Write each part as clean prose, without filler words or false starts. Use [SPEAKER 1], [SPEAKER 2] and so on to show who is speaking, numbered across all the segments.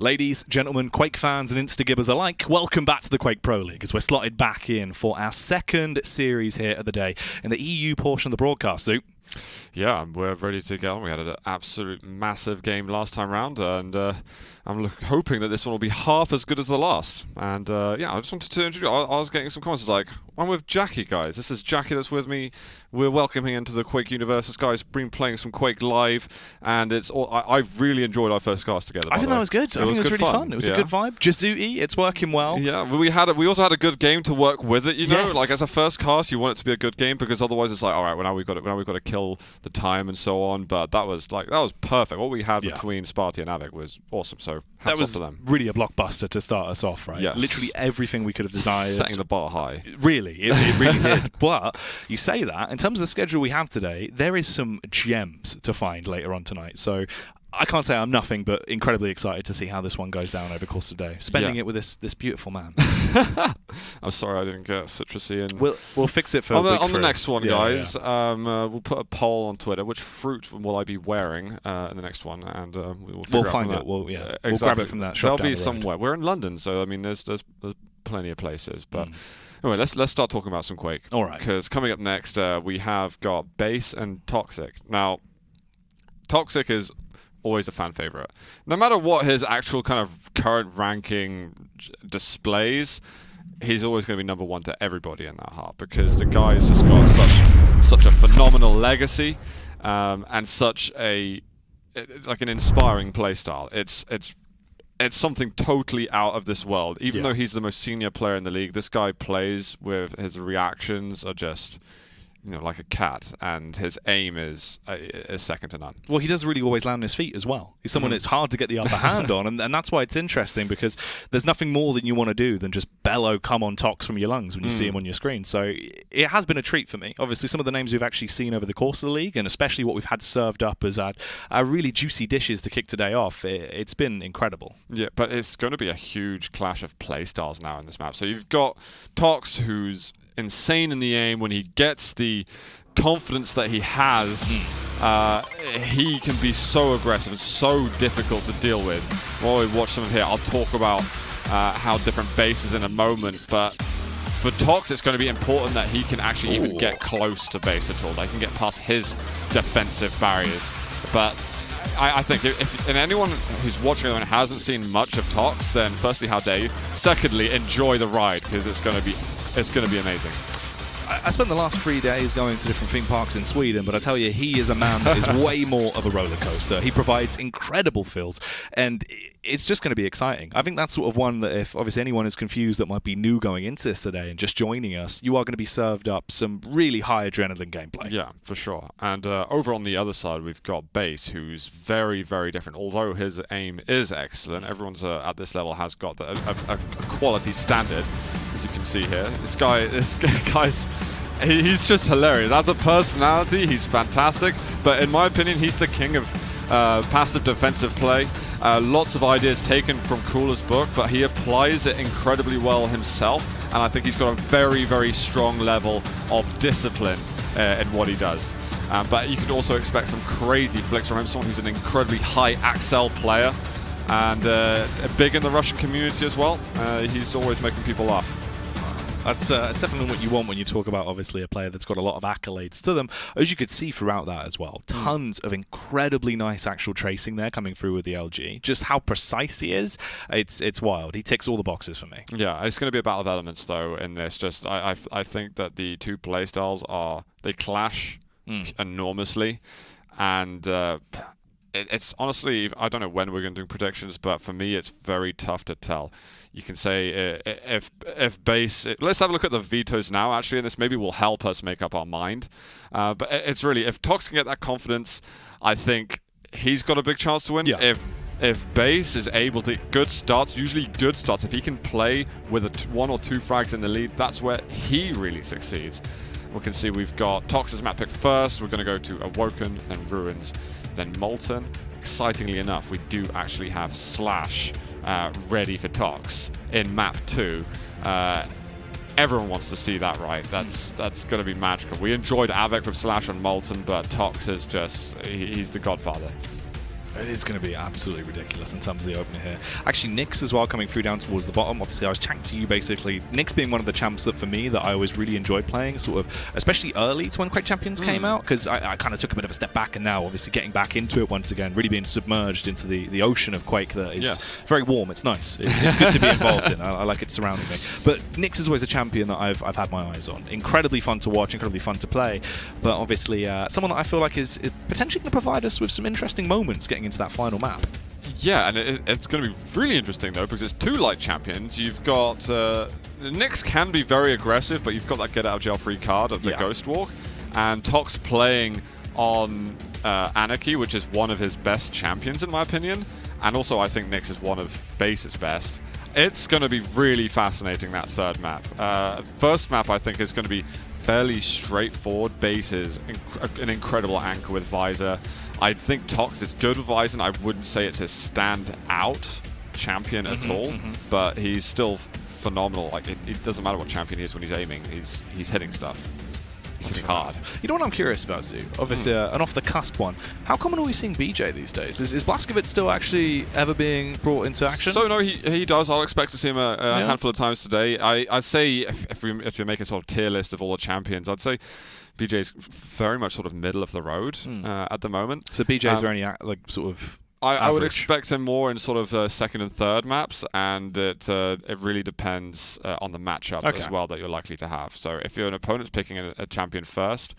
[SPEAKER 1] Ladies, gentlemen, Quake fans and Instagibbers alike, welcome back to the Quake Pro League as we're slotted back in for our second series here of the day in the EU portion of the broadcast. So,
[SPEAKER 2] yeah, we're ready to go. We had an absolute massive game last time round, and I'm hoping that this one will be half as good as the last. And yeah, I just wanted to introduce. I was getting some comments like, I'm with Jackie, guys. This is Jackie that's with me. We're welcoming into the Quake universe. This guy's been playing some Quake Live, and it's all. I've really enjoyed our first cast together.
[SPEAKER 1] I think that was good. I think it was really fun. It was a good vibe. Jazooty, it's working well.
[SPEAKER 2] Yeah, we also had a good game to work with it. You know, like as a first cast, you want it to be a good game because otherwise it's like, all right, well now we've got to kill the time and so on. But that was perfect. What we had between Sparty and Avic was awesome. So
[SPEAKER 1] that was
[SPEAKER 2] to them.
[SPEAKER 1] Really a blockbuster to start us off, right?
[SPEAKER 2] Yes.
[SPEAKER 1] Literally everything we could have desired.
[SPEAKER 2] Setting the bar high.
[SPEAKER 1] Really, it really did. But you say that, in terms of the schedule we have today, there is some gems to find later on tonight. So I can't say I'm nothing but incredibly excited to see how this one goes down over the course of the day. Spending it with this beautiful man.
[SPEAKER 2] I'm sorry I didn't get citrusy in.
[SPEAKER 1] We'll fix it for
[SPEAKER 2] on the next one, guys. We'll put a poll on Twitter. Which fruit will I be wearing in the next one? And we'll
[SPEAKER 1] find it. We'll grab it from that shop.
[SPEAKER 2] There'll be somewhere. We're in London, so I mean, there's plenty of places. But anyway, let's start talking about some Quake.
[SPEAKER 1] All right.
[SPEAKER 2] Because coming up next, we have got Base and Toxic. Now, Toxic is always a fan favorite. No matter what his actual kind of current ranking displays, he's always going to be number one to everybody in that heart because the guy's just got such a phenomenal legacy and such an inspiring playstyle. It's something totally out of this world. Even though he's the most senior player in the league, this guy plays with his reactions are just, like a cat, and his aim is second to none.
[SPEAKER 1] Well, he does really always land on his feet as well. He's someone that's hard to get the upper hand on, and that's why it's interesting, because there's nothing more that you want to do than just bellow "come on Tox" from your lungs when you see him on your screen. So it has been a treat for me. Obviously, some of the names we've actually seen over the course of the league, and especially what we've had served up as our really juicy dishes to kick today off, it's been incredible.
[SPEAKER 2] Yeah, but it's going to be a huge clash of play styles now in this map. So you've got Tox, who's insane in the aim. When he gets the confidence that he has, he can be so aggressive and so difficult to deal with. While we watch some of here, I'll talk about how different Base is in a moment, but for Tox it's going to be important that he can actually even get close to Base at all. They can get past his defensive barriers. But I think if anyone who's watching and hasn't seen much of Tox, then firstly, how dare you? Secondly, enjoy the ride, because it's going to be amazing.
[SPEAKER 1] I spent the last 3 days going to different theme parks in Sweden, but I tell you, he is a man that is way more of a roller coaster. He provides incredible feels, and it's just going to be exciting. I think that's sort of one that if obviously anyone is confused that might be new going into this today and just joining us, you are going to be served up some really high adrenaline gameplay.
[SPEAKER 2] Yeah, for sure. And over on the other side, we've got Base, who's very, very different. Although his aim is excellent, everyone's at this level has got a quality standard, as you can see here. This guy's he's just hilarious. As a personality, he's fantastic. But in my opinion, he's the king of passive defensive play. Lots of ideas taken from Cooler's book, but he applies it incredibly well himself. And I think he's got a very, very strong level of discipline in what he does. But you could also expect some crazy flicks from him. Someone who's an incredibly high Axel player and big in the Russian community as well. He's always making people laugh.
[SPEAKER 1] That's definitely what you want when you talk about, obviously, a player that's got a lot of accolades to them, as you could see throughout that as well. Tons of incredibly nice actual tracing there coming through with the LG. Just how precise he is, it's wild. He ticks all the boxes for me.
[SPEAKER 2] Yeah, it's going to be a battle of elements, though, in this. Just I think that the two playstyles they clash enormously, and it's honestly, I don't know when we're going to do predictions, but for me, it's very tough to tell. You can say if Base... Let's have a look at the vetoes now, actually, and this maybe will help us make up our mind. But it's really... If Tox can get that confidence, I think he's got a big chance to win.
[SPEAKER 1] Yeah.
[SPEAKER 2] If Base is able to good starts, usually good starts, if he can play with one or two frags in the lead, that's where he really succeeds. We can see we've got Tox's map pick first. We're going to go to Awoken, then Ruins, then Molten. Excitingly enough, we do actually have Slash ready for Tox in map 2. Everyone wants to see that, right? That's going to be magical. We enjoyed Avic with Slash and Molten, but Tox is just, he's the godfather.
[SPEAKER 1] It is going to be absolutely ridiculous in terms of the opener here. Actually, Nyx as well coming through down towards the bottom. Obviously, I was chatting to you basically. Nyx being one of the champs that for me that I always really enjoyed playing, sort of, especially early to when Quake Champions came out, because I kind of took a bit of a step back, and now obviously getting back into it once again, really being submerged into the ocean of Quake that is very warm. It's nice. It's good to be involved in. I like it surrounding me. But Nyx is always a champion that I've had my eyes on. Incredibly fun to watch, incredibly fun to play, but obviously someone that I feel like is potentially going to provide us with some interesting moments getting into that final map.
[SPEAKER 2] Yeah, and it's going to be really interesting though, because it's two light champions. You've got Nyx can be very aggressive, but you've got that get out of jail free card of the Ghost Walk, and Tox playing on Anarchy, which is one of his best champions in my opinion, and also I think Nyx is one of Base's best. It's going to be really fascinating, that third map. First map I think is going to be fairly straightforward. Base is an incredible anchor with Visor. I think Tox is good with Visor, and I wouldn't say it's his stand-out champion at all, but he's still phenomenal. Like it doesn't matter what champion he is when he's aiming, he's hitting stuff. He's hitting hard.
[SPEAKER 1] You know what I'm curious about, Zoo? Obviously, an off-the-cusp one. How common are we seeing BJ these days? Is Blazkowicz still actually ever being brought into action?
[SPEAKER 2] So no, he does. I'll expect to see him a handful of times today. I'd say if you're making sort of tier list of all the champions, I'd say BJ's very much sort of middle of the road at the moment.
[SPEAKER 1] So BJ's are only like sort of
[SPEAKER 2] I would expect him more in sort of second and third maps, and it really depends on the matchup as well that you're likely to have. So if your opponent's picking a champion first,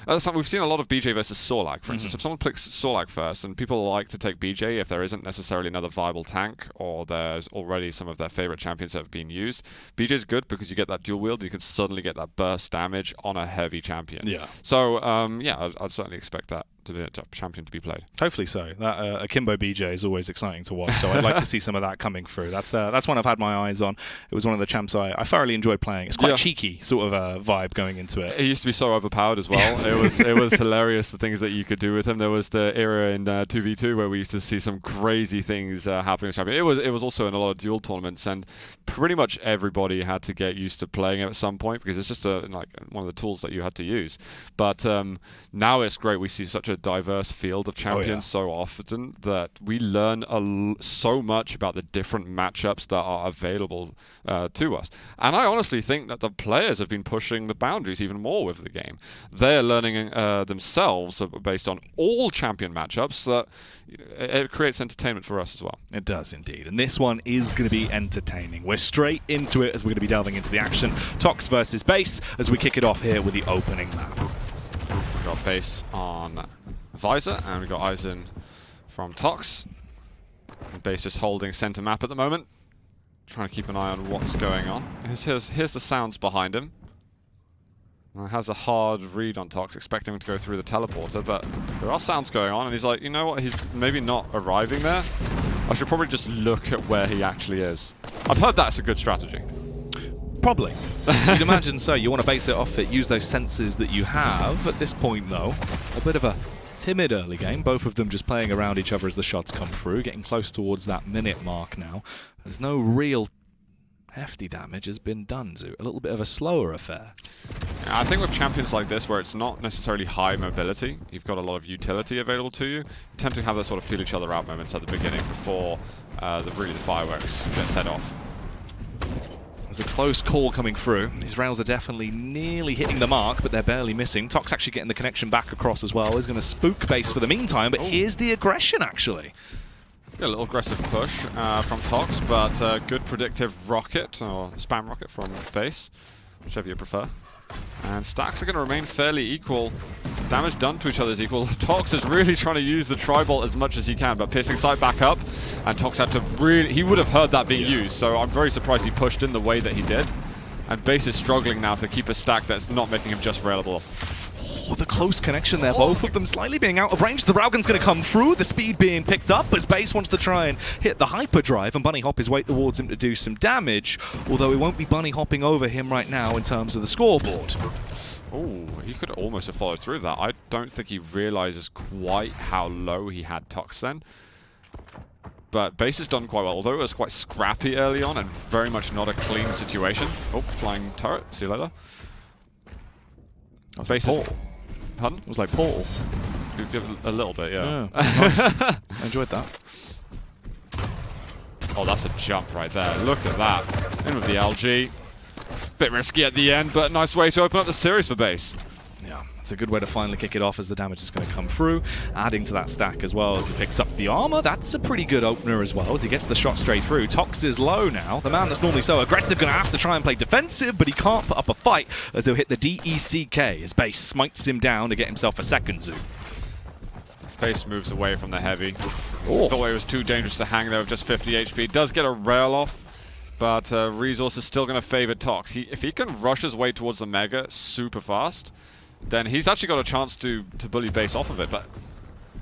[SPEAKER 2] we've seen a lot of BJ versus Sorlag, for instance. If someone picks Sorlag first, and people like to take BJ if there isn't necessarily another viable tank, or there's already some of their favorite champions that have been used, BJ's good because you get that dual wield, you can suddenly get that burst damage on a heavy champion. Yeah. So, I'd certainly expect that to be a champion to be played.
[SPEAKER 1] Hopefully so. That Akimbo BJ is always exciting to watch, so I'd like to see some of that coming through. That's one I've had my eyes on. It was one of the champs I thoroughly enjoyed playing. It's quite cheeky sort of a vibe going into it.
[SPEAKER 2] It used to be so overpowered as well. It was hilarious, the things that you could do with him. There was the era in 2v2 where we used to see some crazy things happening with champion. It was also in a lot of duel tournaments, and pretty much everybody had to get used to playing it at some point, because it's just like one of the tools that you had to use. But now it's great. We see such a diverse field of champions so often that we learn so much about the different matchups that are available to us. And I honestly think that the players have been pushing the boundaries even more with the game. They're learning themselves based on all champion matchups, that it creates entertainment for us as well.
[SPEAKER 1] It does indeed. And this one is going to be entertaining. We're straight into it as we're going to be delving into the action. Tox versus Base as we kick it off here with the opening map.
[SPEAKER 2] We've got Base on Visor, and we've got Eisen from Tox. And Base just holding center map at the moment, trying to keep an eye on what's going on. Here's the sounds behind him. Has a hard read on Tox, expecting him to go through the teleporter, but there are sounds going on, and he's like, you know what, he's maybe not arriving there. I should probably just look at where he actually is. I've heard that's a good strategy.
[SPEAKER 1] Probably. You'd imagine so. You want to base it off it, use those senses that you have. At this point, though, a bit of a timid early game. Both of them just playing around each other as the shots come through, getting close towards that minute mark now. There's no real hefty damage has been done to. A little bit of a slower affair.
[SPEAKER 2] I think with champions like this, where it's not necessarily high mobility, you've got a lot of utility available to you, you tend to have that sort of feel each other out moments at the beginning before the fireworks get set off.
[SPEAKER 1] There's a close call coming through. These rails are definitely nearly hitting the mark, but they're barely missing. Tox actually getting the connection back across as well. He's going to spook Base for the meantime, but here's the aggression, actually.
[SPEAKER 2] Yeah, a little aggressive push from Tox, but good predictive rocket, or spam rocket from Base, whichever you prefer. And stacks are going to remain fairly equal. Damage done to each other is equal. Tox is really trying to use the tri-bolt as much as he can, but piercing sight back up, and Tox had to really... He would have heard that being used, so I'm very surprised he pushed in the way that he did. And Base is struggling now to keep a stack that's not making him just railable.
[SPEAKER 1] Oh, the close connection there, both of them slightly being out of range. The Raugan's going to come through, the speed being picked up as Base wants to try and hit the hyperdrive and bunny hop his way towards him to do some damage, although he won't be bunny hopping over him right now in terms of the scoreboard.
[SPEAKER 2] Oh, he could almost have followed through that. I don't think he realizes quite how low he had Tox then. But Base has done quite well, although it was quite scrappy early on and very much not a clean situation. Oh, flying turret. See you later.
[SPEAKER 1] Base is... Pardon? It was like Portal.
[SPEAKER 2] Give a little bit, yeah.
[SPEAKER 1] That's nice. I enjoyed that.
[SPEAKER 2] Oh, that's a jump right there. Look at that. In with the LG. Bit risky at the end, but nice way to open up the series for base.
[SPEAKER 1] Yeah, it's a good way to finally kick it off as the damage is going to come through, adding to that stack as well as he picks up the armor. That's a pretty good opener as well as he gets the shot straight through. Tox is low now. The man that's normally so aggressive going to have to try and play defensive, but he can't put up a fight as he'll hit the DECK as base smites him down to get himself a second zoo.
[SPEAKER 2] Base moves away from the heavy. Thought it was too dangerous to hang there with just 50 HP. Does get a rail off, but resource is still going to favor Tox. If he can rush his way towards the Mega super fast, then he's actually got a chance to bully base off of it, but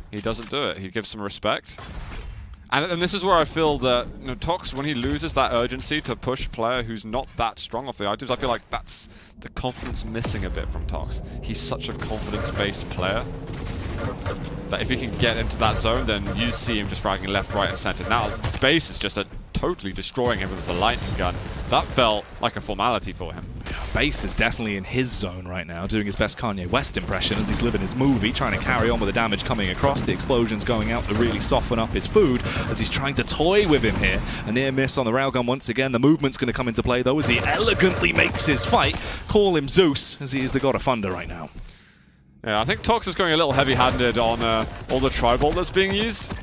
[SPEAKER 2] he doesn't do it. He gives some respect. And this is where I feel that Tox, when he loses that urgency to push a player who's not that strong off the items, I feel like that's the confidence missing a bit from Tox. He's such a confidence-based player that if he can get into that zone, then you see him just fragging left, right, and center. Now, Space is just totally destroying him with the lightning gun. That felt like a formality for him.
[SPEAKER 1] Base is definitely in his zone right now, doing his best Kanye West impression as he's living his movie, trying to carry on with the damage coming across, the explosions going out to really soften up his food as he's trying to toy with him here. A near miss on the railgun once again. The movement's going to come into play though as he elegantly makes his fight. Call him Zeus as he is the god of thunder right now.
[SPEAKER 2] Yeah, I think Tox is going a little heavy-handed on all the Tri-Bolt that's being used.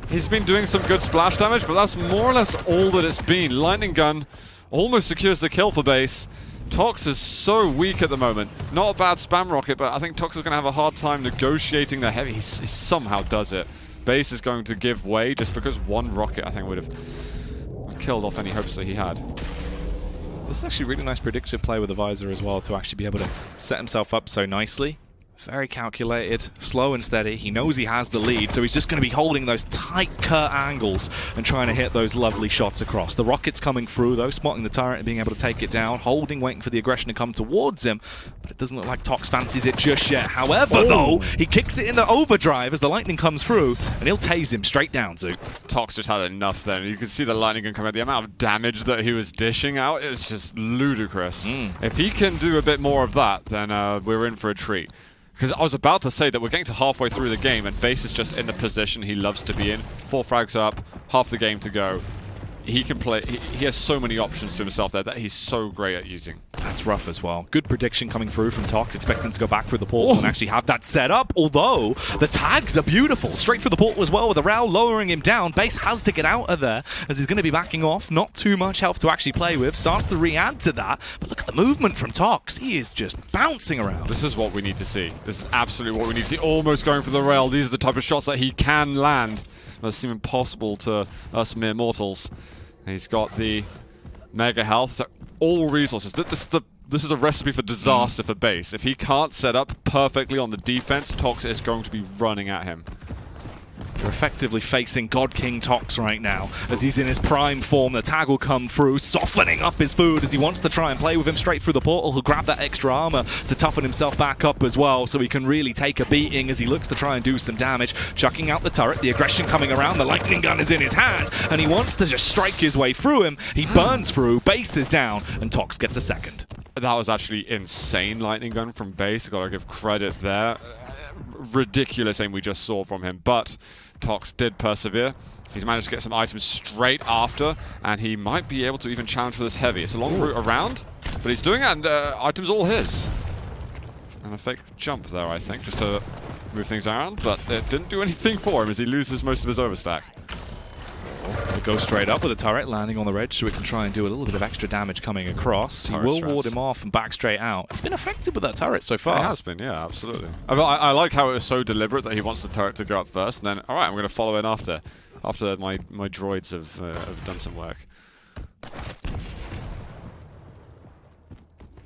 [SPEAKER 2] He's been doing some good splash damage, but that's more or less all that it's been. Lightning gun almost secures the kill for base. Tox is so weak at the moment. Not a bad spam rocket, but I think Tox is going to have a hard time negotiating the heavy. He somehow does it. Base is going to give way just because one rocket, I think, would have killed off any hopes that he had.
[SPEAKER 1] This is actually really nice predictive play with the Visor as well to actually be able to set himself up so nicely. Very calculated, slow and steady. He knows he has the lead, so he's just going to be holding those tight, curt angles and trying to hit those lovely shots across. The rocket's coming through, though, spotting the turret and being able to take it down, holding, waiting for the aggression to come towards him, but it doesn't look like Tox fancies it just yet. However, though, he kicks it into overdrive as the lightning comes through, and he'll tase him straight down, Zoo.
[SPEAKER 2] Tox just had enough then. You can see the lightning gun come out. The amount of damage that he was dishing out is just ludicrous. If he can do a bit more of that, then we're in for a treat. Because I was about to say that we're getting to halfway through the game and Base is just in the position he loves to be in. 4 frags up, half the game to go. He can play. He has so many options to himself there that he's so great at using.
[SPEAKER 1] That's rough as well. Good prediction coming through from Tox, expecting to go back through the portal and actually have that set up, although the tags are beautiful. Straight through the portal as well with the Rao lowering him down. Base has to get out of there as he's going to be backing off. Not too much health to actually play with. Starts to re-add to that, but look at the movement from Tox. He is just bouncing around.
[SPEAKER 2] This is what we need to see. This is absolutely what we need to see. Almost going for the rail. These are the type of shots that he can land. That seem impossible to us mere mortals. He's got the mega health, so all resources. This is a recipe for disaster for Base. If he can't set up perfectly on the defense, Tox is going to be running at him.
[SPEAKER 1] We're effectively facing God King Tox right now as he's in his prime form. The tag will come through, softening up his food as he wants to try and play with him straight through the portal. He'll grab that extra armor to toughen himself back up as well so he can really take a beating as he looks to try and do some damage. Chucking out the turret, the aggression coming around, the lightning gun is in his hand and he wants to just strike his way through him. He burns through, Base is down and Tox gets a second.
[SPEAKER 2] That was actually insane lightning gun from Base. Gotta give credit there. Ridiculous aim we just saw from him, but Tox did persevere. He's managed to get some items straight after, and he might be able to even challenge for this heavy. It's a long route around, but he's doing it, and items all his. And a fake jump there, I think, just to move things around, but it didn't do anything for him as he loses most of his overstack.
[SPEAKER 1] He'll go straight up with the turret, landing on the ledge so it can try and do a little bit of extra damage coming across. He will ward him off and back straight out. He's been effective with that turret so far.
[SPEAKER 2] He has been, yeah, absolutely. I like how it was so deliberate that he wants the turret to go up first, and then, all right, I'm going to follow in after my droids have done some work.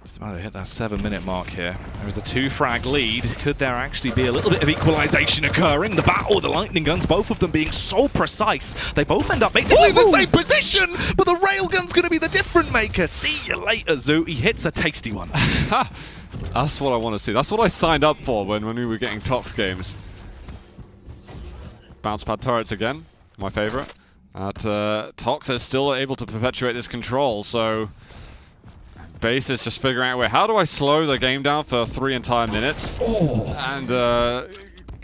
[SPEAKER 1] Just about to hit that 7-minute mark here. There is a 2-frag lead. Could there actually be a little bit of equalization occurring? The battle, the lightning guns, both of them being so precise. They both end up basically in the same position, but the railgun's going to be the difference maker. See you later, Zoo. He hits a tasty one.
[SPEAKER 2] That's what I want to see. That's what I signed up for when we were getting Tox games. Bounce pad turrets again, my favorite. Tox is still able to perpetuate this control, so Base is just figuring out a way. How do I slow the game down for 3 entire minutes and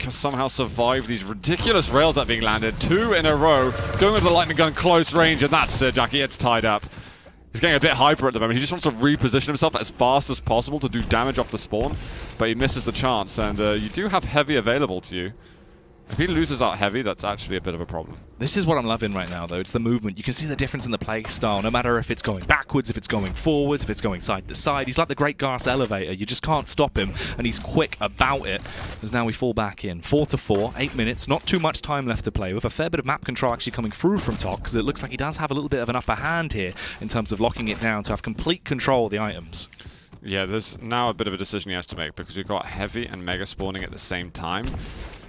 [SPEAKER 2] somehow survive these ridiculous rails that are being landed. 2 in a row, going with the lightning gun close range, and that's it, Jackie. It's tied up. He's getting a bit hyper at the moment. He just wants to reposition himself as fast as possible to do damage off the spawn, but he misses the chance, and you do have heavy available to you. If he loses out heavy, that's actually a bit of a problem.
[SPEAKER 1] This is what I'm loving right now, though. It's the movement. You can see the difference in the play style, no matter if it's going backwards, if it's going forwards, if it's going side to side. He's like the Great Gas Elevator. You just can't stop him, and he's quick about it. As now we fall back in. 4-4, 8 minutes, not too much time left to play with. A fair bit of map control actually coming through from Tox. It looks like he does have a little bit of an upper hand here in terms of locking it down to have complete control of the items.
[SPEAKER 2] Yeah, there's now a bit of a decision he has to make because we've got heavy and mega spawning at the same time.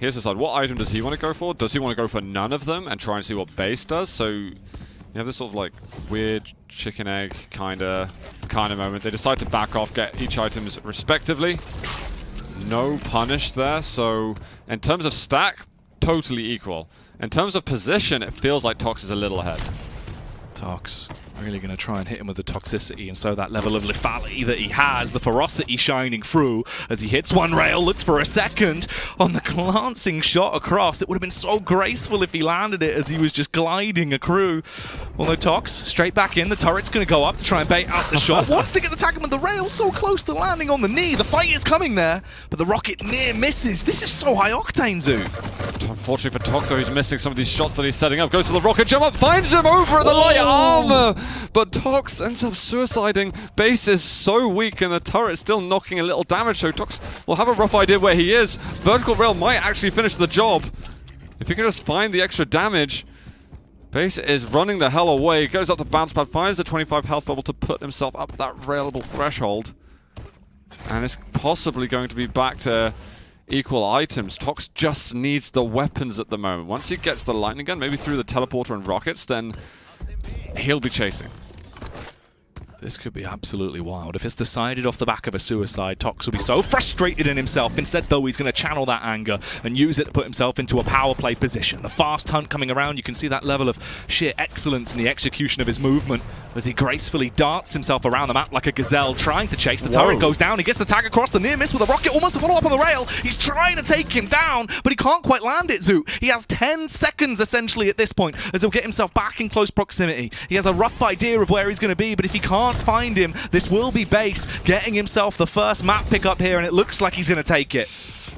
[SPEAKER 2] Here's the side. What item does he want to go for? Does he want to go for none of them and try and see what base does? So you have this sort of like weird chicken egg kind of moment. They decide to back off, get each items respectively. No punish there. So in terms of stack, totally equal. In terms of position, it feels like Tox is a little ahead.
[SPEAKER 1] Tox really going to try and hit him with the toxicity, and so that level of lethality that he has, the ferocity shining through as he hits one rail, looks for a second on the glancing shot across. It would have been so graceful if he landed it as he was just gliding a crew. Although Tox, straight back in, the turret's going to go up to try and bait out the shot. Wants to get the tag him with the rail, so close to landing on the knee. The fight is coming there, but the rocket near misses. This is so high octane, Zoo.
[SPEAKER 2] Unfortunately for Tox, though, he's missing some of these shots that he's setting up. Goes for the rocket jump up, finds him over at the light armor. But Tox ends up suiciding. Base is so weak and the turret's still knocking a little damage, so Tox will have a rough idea where he is. Vertical rail might actually finish the job. If he can just find the extra damage. Base is running the hell away. Goes up to bounce pad, finds the 25 health bubble to put himself up that railable threshold. And it's possibly going to be back to equal items. Tox just needs the weapons at the moment. Once he gets the lightning gun, maybe through the teleporter and rockets, then he'll be chasing.
[SPEAKER 1] This could be absolutely wild. If it's decided off the back of a suicide, Tox will be so frustrated in himself. Instead, though, he's going to channel that anger and use it to put himself into a power play position. The fast hunt coming around, you can see that level of sheer excellence in the execution of his movement as he gracefully darts himself around the map like a gazelle, trying to chase. The turret goes down, he gets the tag across the near miss with a rocket, almost a follow-up on the rail. He's trying to take him down, but he can't quite land it, Zoo. He has 10 seconds, essentially, at this point, as he'll get himself back in close proximity. He has a rough idea of where he's going to be, but if he can't find him, this will be Base getting himself the first map pickup here, and it looks like he's going to take it.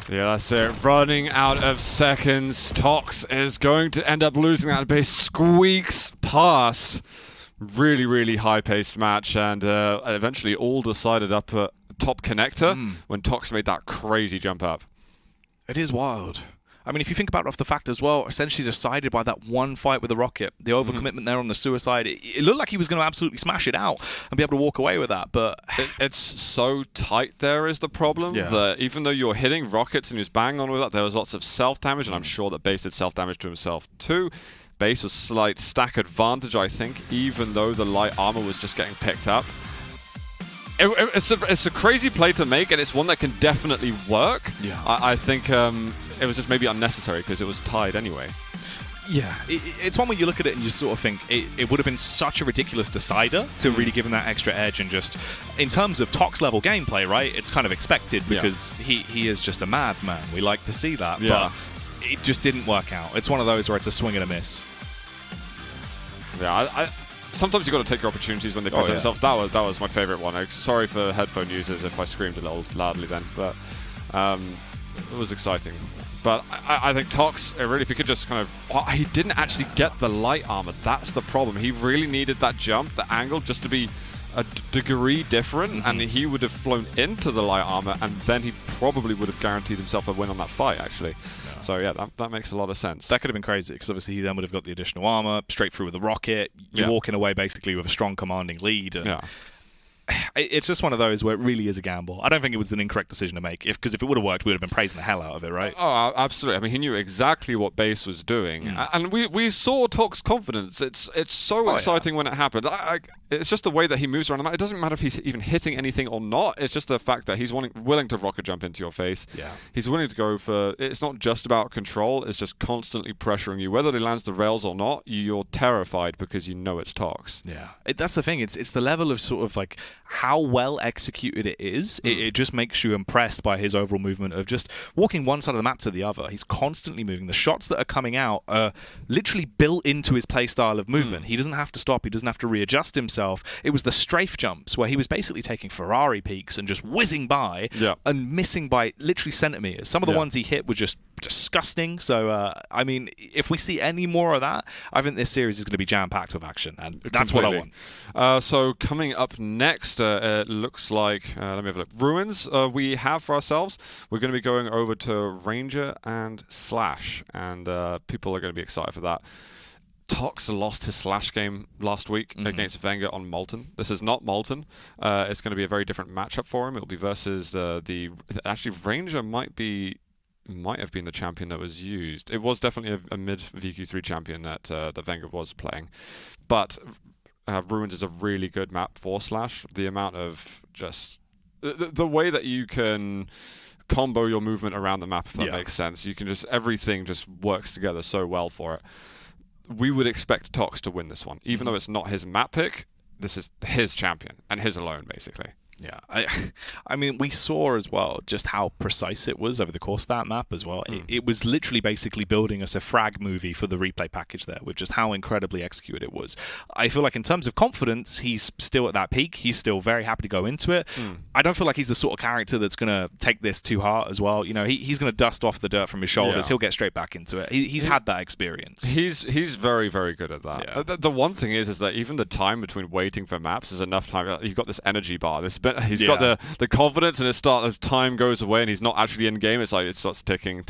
[SPEAKER 2] Yeah, that's it. Running out of seconds. Tox is going to end up losing that. Base squeaks past. Really, really high-paced match, and eventually all decided up at top connector when Tox made that crazy jump up.
[SPEAKER 1] It is wild. I mean, if you think about it off the fact as well, essentially decided by that one fight with the rocket, the overcommitment there on the suicide, it looked like he was going to absolutely smash it out and be able to walk away with that, but
[SPEAKER 2] it's so tight there is the problem, that even though you're hitting rockets and he was banging on with that, there was lots of self-damage, and I'm sure that Base did self-damage to himself too. Base was slight stack advantage, I think, even though the light armor was just getting picked up. It's a crazy play to make, and it's one that can definitely work.
[SPEAKER 1] Yeah.
[SPEAKER 2] I think it was just maybe unnecessary because it was tied anyway.
[SPEAKER 1] Yeah, it's one where you look at it and you sort of think it would have been such a ridiculous decider to really give him that extra edge, and just in terms of Tox level gameplay, right? It's kind of expected because he is just a madman. We like to see that, but it just didn't work out. It's one of those where it's a swing and a miss.
[SPEAKER 2] Yeah, sometimes you've got to take your opportunities when they present themselves. That was my favourite one. Sorry for headphone users if I screamed a little loudly then, but it was exciting. But I think Tox, really, if he could just kind of... he didn't actually get the light armor. That's the problem. He really needed that jump, the angle, just to be a degree different, and he would have flown into the light armor, and then he probably would have guaranteed himself a win on that fight, actually. So yeah, that makes a lot of sense.
[SPEAKER 1] That could have been crazy, because obviously he then would have got the additional armor, straight through with the rocket. You're walking away basically with a strong commanding lead. And it's just one of those where it really is a gamble. I don't think it was an incorrect decision to make, because if it would have worked, we would have been praising the hell out of it, right?
[SPEAKER 2] Oh, absolutely. I mean, he knew exactly what Base was doing, and we saw Tox's confidence. It's so exciting when it happened. It's just the way that he moves around the map. It doesn't matter if he's even hitting anything or not. It's just the fact that he's willing to rocket jump into your face. Yeah. He's willing to go for... It's not just about control. It's just constantly pressuring you. Whether he lands the rails or not, you're terrified because you know it's Tox.
[SPEAKER 1] Yeah. That's the thing. It's the level of sort of like how well executed it is, it just makes you impressed by his overall movement of just walking one side of the map to the other. He's constantly moving. The shots that are coming out are literally built into his play style of movement. He doesn't have to stop. He doesn't have to readjust himself. It was the strafe jumps where he was basically taking Ferrari peaks and just whizzing by and missing by literally centimeters. Some of the ones he hit were just disgusting. So, I mean, if we see any more of that, I think this series is going to be jam-packed with action, and that's what I want.
[SPEAKER 2] So coming up next, it looks like, let me have a look. Ruins we have for ourselves. We're going to be going over to Ranger and Slash, and people are going to be excited for that. Tox lost his Slash game last week against Wenger on Molten. This is not Molten. It's going to be a very different matchup for him. It'll be versus actually, Ranger might have been the champion that was used. It was definitely a mid VQ3 champion that Wenger was playing. But Ruins is a really good map for Slash. The amount of just... The way that you can combo your movement around the map, if that makes sense. You can just... Everything just works together so well for it. We would expect Tox to win this one. Even though it's not his map pick, this is his champion, and his alone, basically.
[SPEAKER 1] Yeah, I mean, we saw as well just how precise it was over the course of that map as well. It was literally basically building us a frag movie for the replay package there, with just how incredibly executed it was. I feel like in terms of confidence, he's still at that peak. He's still very happy to go into it. I don't feel like he's the sort of character that's going to take this too hard as well. You know, he's going to dust off the dirt from his shoulders. He'll get straight back into it. He's had that experience.
[SPEAKER 2] He's very, very good at that. The one thing is that even the time between waiting for maps is enough time. You've got this energy bar. He's got the confidence, and as time goes away and he's not actually in game, it's like it starts ticking.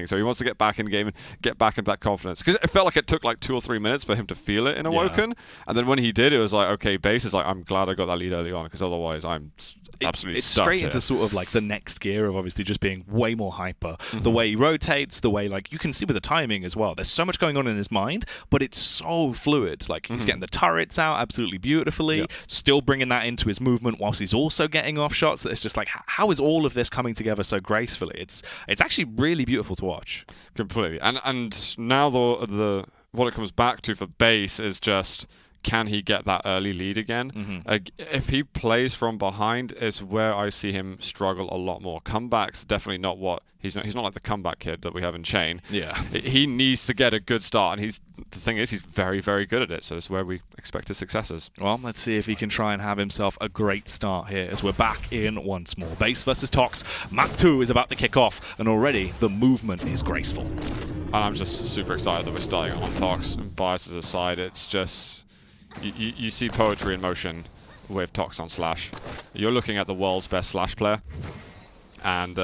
[SPEAKER 2] So he wants to get back in game and get back into that confidence, because it felt like it took like 2 or 3 minutes for him to feel it in Awoken, and then when he did, it was like, okay, base is like, I'm glad I got that lead early on, because otherwise I'm absolutely
[SPEAKER 1] it's
[SPEAKER 2] stuffed
[SPEAKER 1] straight
[SPEAKER 2] here.
[SPEAKER 1] Into sort of like the next gear of obviously just being way more hyper. The way he rotates, the way, like, you can see with the timing as well, there's so much going on in his mind, but it's so fluid. Like, he's getting the turrets out absolutely beautifully, still bringing that into his movement whilst he's also getting off shots. That it's just like, how is all of this coming together so gracefully? It's actually really beautiful to watch.
[SPEAKER 2] Completely. And now the what it comes back to for base is just, can he get that early lead again? If he plays from behind, is where I see him struggle a lot more. Comebacks, definitely not what he's not like the comeback kid that we have in Chain. He needs to get a good start, and the thing is, he's very, very good at it. So it's where we expect his successes.
[SPEAKER 1] Well, let's see if he can try and have himself a great start here as we're back in once more. Base versus Tox. Map 2 is about to kick off, and already the movement is graceful.
[SPEAKER 2] And I'm just super excited that we're starting on Tox. And biases aside, it's just... You see poetry in motion with Tox on Slash. You're looking at the world's best Slash player, and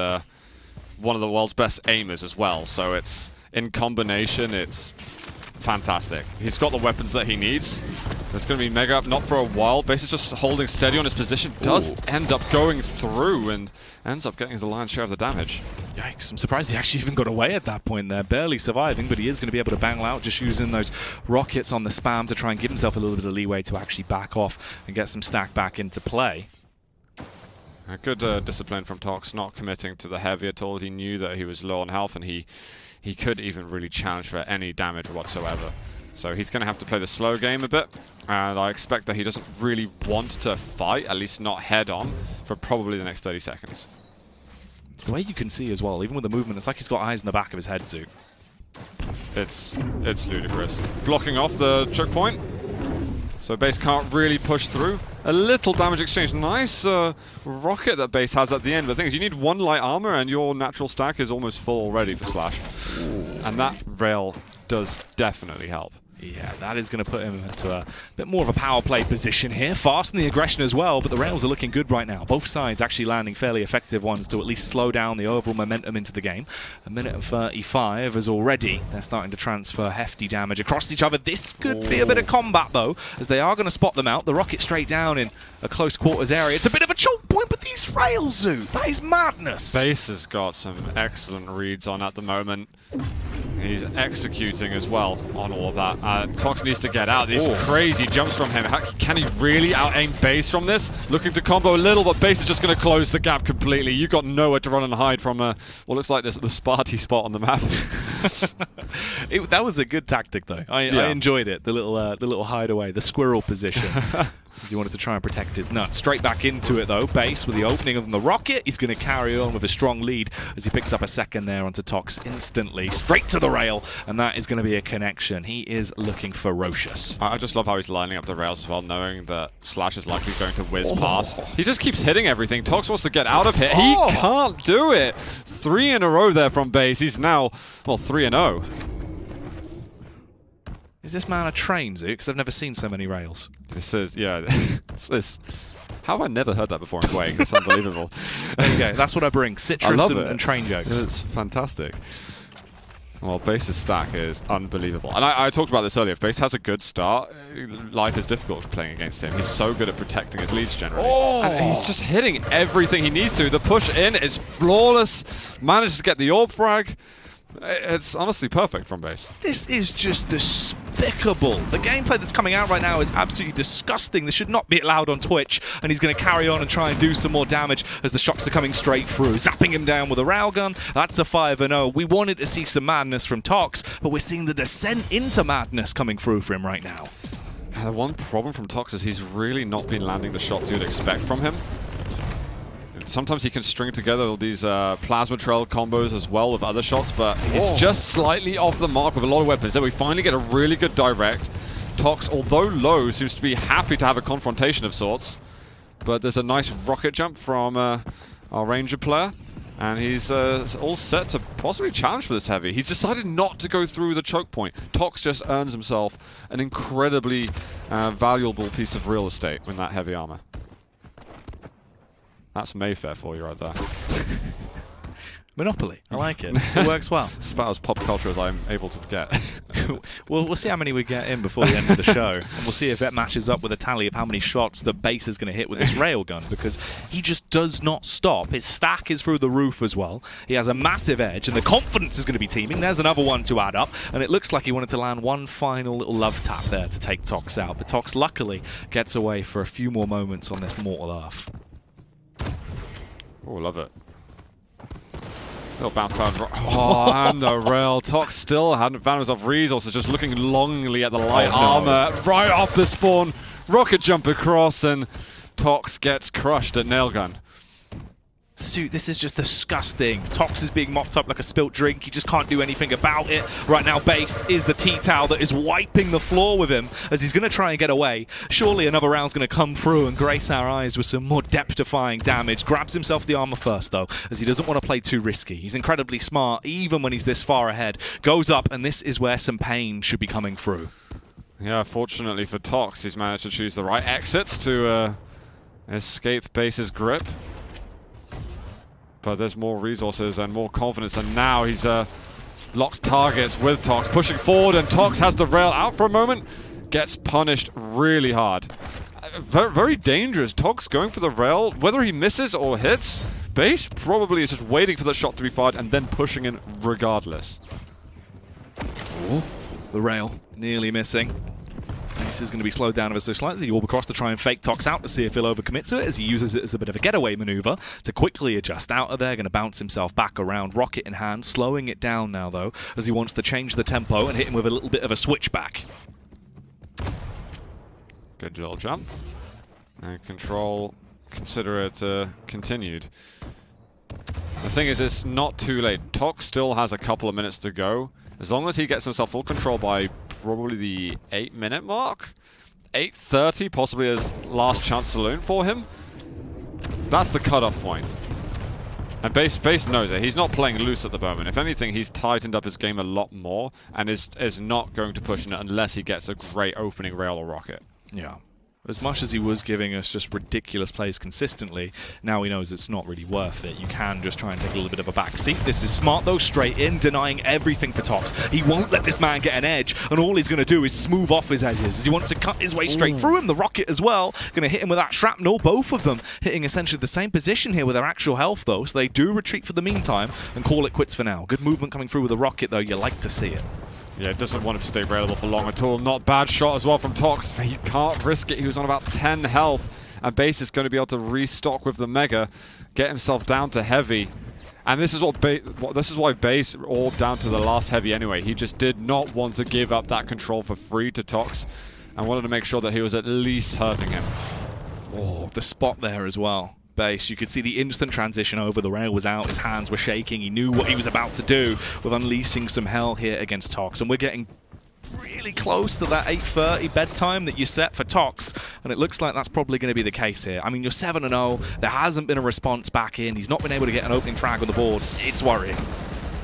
[SPEAKER 2] one of the world's best aimers as well. So it's, in combination, it's fantastic. He's got the weapons that he needs. There's going to be mega up, not for a while. Base is just holding steady on his position. Does end up going through and ends up getting the lion's share of the damage.
[SPEAKER 1] Yikes, I'm surprised he actually even got away at that point there. Barely surviving, but he is going to be able to bang out, just using those rockets on the spam to try and give himself a little bit of leeway to actually back off and get some stack back into play.
[SPEAKER 2] A good discipline from Tox, not committing to the heavy at all. He knew that he was low on health, and he could even really challenge for any damage whatsoever. So he's going to have to play the slow game a bit, and I expect that he doesn't really want to fight, at least not head-on, for probably the next 30 seconds.
[SPEAKER 1] It's the way you can see as well, even with the movement, it's like he's got eyes in the back of his head suit.
[SPEAKER 2] It's ludicrous. Blocking off the choke point, so base can't really push through. A little damage exchange. Nice rocket that base has at the end. But the thing is, you need 1 light armor, and your natural stack is almost full already for Slash. And that rail does definitely help.
[SPEAKER 1] Yeah, that is going to put him into a bit more of a power play position here. Fast in the aggression as well, but the rails are looking good right now. Both sides actually landing fairly effective ones to at least slow down the overall momentum into the game. A minute and 35 as already they're starting to transfer hefty damage across each other. This could be a bit of combat, though, as they are going to spot them out. The rocket straight down in a close quarters area. It's a bit of a choke point, but these rails, Zoo, that is madness.
[SPEAKER 2] Base has got some excellent reads on at the moment. He's executing as well on all of that. Tox needs to get out. These crazy jumps from him. Can he really out-aim Base from this? Looking to combo a little, but Base is just going to close the gap completely. You've got nowhere to run and hide from what looks like the Sparty spot on the map.
[SPEAKER 1] That was a good tactic, though. I enjoyed it. The little hideaway, the squirrel position. He wanted to try and protect his nuts. Straight back into it though. Base with the opening of the rocket. He's going to carry on with a strong lead as he picks up a second there onto Tox instantly. Straight to the rail, and that is going to be a connection. He is looking ferocious.
[SPEAKER 2] I just love how he's lining up the rails as well, knowing that Slash is likely going to whiz past. He just keeps hitting everything. Tox wants to get out of here. He can't do it. 3 in a row there from Base. He's now, well, 3-0.
[SPEAKER 1] Is this man a train, Zoo? Because I've never seen so many rails.
[SPEAKER 2] This is, yeah. How have I never heard that before in Quake? It's unbelievable.
[SPEAKER 1] There you go. That's what I bring. Citrus and train jokes.
[SPEAKER 2] It's fantastic. Well, Base's stack is unbelievable. And I talked about this earlier. If Base has a good start, life is difficult playing against him. He's so good at protecting his leads generally. And he's just hitting everything he needs to. The push in is flawless. Manages to get the orb frag. It's honestly perfect from Base.
[SPEAKER 1] This is just despicable. The gameplay that's coming out right now is absolutely disgusting. This should not be allowed on Twitch. And he's going to carry on and try and do some more damage as the shots are coming straight through. Zapping him down with a railgun. That's a 5-0. We wanted to see some madness from Tox, but we're seeing the descent into madness coming through for him right now.
[SPEAKER 2] The one problem from Tox is he's really not been landing the shots you'd expect from him. Sometimes he can string together all these plasma trail combos as well with other shots, but he's just slightly off the mark with a lot of weapons. Then we finally get a really good direct. Tox, although low, seems to be happy to have a confrontation of sorts. But there's a nice rocket jump from our Ranger player, and he's all set to possibly challenge for this heavy. He's decided not to go through the choke point. Tox just earns himself an incredibly valuable piece of real estate with that heavy armor. That's Mayfair for you right there.
[SPEAKER 1] Monopoly. I like it. It works well.
[SPEAKER 2] It's about as pop culture as I'm able to get.
[SPEAKER 1] We'll see how many we get in before the end of the show. And we'll see if it matches up with a tally of how many shots the Base is going to hit with this railgun, because he just does not stop. His stack is through the roof as well. He has a massive edge, and the confidence is going to be teaming. There's another one to add up, and it looks like he wanted to land one final little love tap there to take Tox out. But Tox luckily gets away for a few more moments on this mortal earth.
[SPEAKER 2] Oh, love it. Little bounce pad. Oh, and the rail. Tox still hadn't found himself resources, just looking longingly at the light armor right off the spawn. Rocket jump across, and Tox gets crushed at nailgun.
[SPEAKER 1] Dude, this is just disgusting. Tox is being mopped up like a spilt drink. He just can't do anything about it. Right now, Base is the T-Towel that is wiping the floor with him as he's going to try and get away. Surely another round's going to come through and grace our eyes with some more depth-defying damage. Grabs himself the armor first, though, as he doesn't want to play too risky. He's incredibly smart, even when he's this far ahead. Goes up, and this is where some pain should be coming through.
[SPEAKER 2] Yeah, fortunately for Tox, he's managed to choose the right exits to escape Base's grip. But there's more resources and more confidence, and now he's locked targets with Tox, pushing forward, and Tox has the rail out for a moment, gets punished really hard. Very, very dangerous. Tox going for the rail, whether he misses or hits, Base probably is just waiting for the shot to be fired and then pushing in regardless.
[SPEAKER 1] Ooh, the rail nearly missing. This is going to be slowed down ever so slightly. The orb across to try and fake Tox out to see if he'll overcommit to it, as he uses it as a bit of a getaway maneuver to quickly adjust out of there. Going to bounce himself back around, rocket in hand, slowing it down now though, as he wants to change the tempo and hit him with a little bit of a switchback.
[SPEAKER 2] Good little jump. And control, consider it continued. The thing is, it's not too late. Tox still has a couple of minutes to go. As long as he gets himself full control by probably the 8-minute mark, 8:30 possibly as last chance saloon for him. That's the cutoff point. And Base knows it. He's not playing loose at the moment. If anything, he's tightened up his game a lot more and is not going to push in it unless he gets a great opening rail or rocket.
[SPEAKER 1] Yeah. As much as he was giving us just ridiculous plays consistently, now he knows it's not really worth it. You can just try and take a little bit of a back seat. This is smart though, straight in, denying everything for Tox. He won't let this man get an edge, and all he's going to do is smooth off his edges as he wants to cut his way straight through him. The rocket as well, going to hit him with that shrapnel, both of them hitting essentially the same position here with their actual health though, so they do retreat for the meantime and call it quits for now. Good movement coming through with the rocket though, you like to see it.
[SPEAKER 2] Yeah, doesn't want him to stay available for long at all. Not bad shot as well from Tox. He can't risk it. He was on about 10 health. And Base is going to be able to restock with the Mega, get himself down to heavy. And this is why Base orbed down to the last heavy anyway. He just did not want to give up that control for free to Tox. and wanted to make sure that he was at least hurting him.
[SPEAKER 1] Oh, the spot there as well. Base, you could see the instant transition over. The rail was out, his hands were shaking. He knew what he was about to do with unleashing some hell here against Tox. And we're getting really close to that 8:30 bedtime that you set for Tox, and it looks like that's probably going to be the case here. I mean, you're 7-0. There hasn't been a response back in. He's not been able to get an opening frag on the board. It's worrying.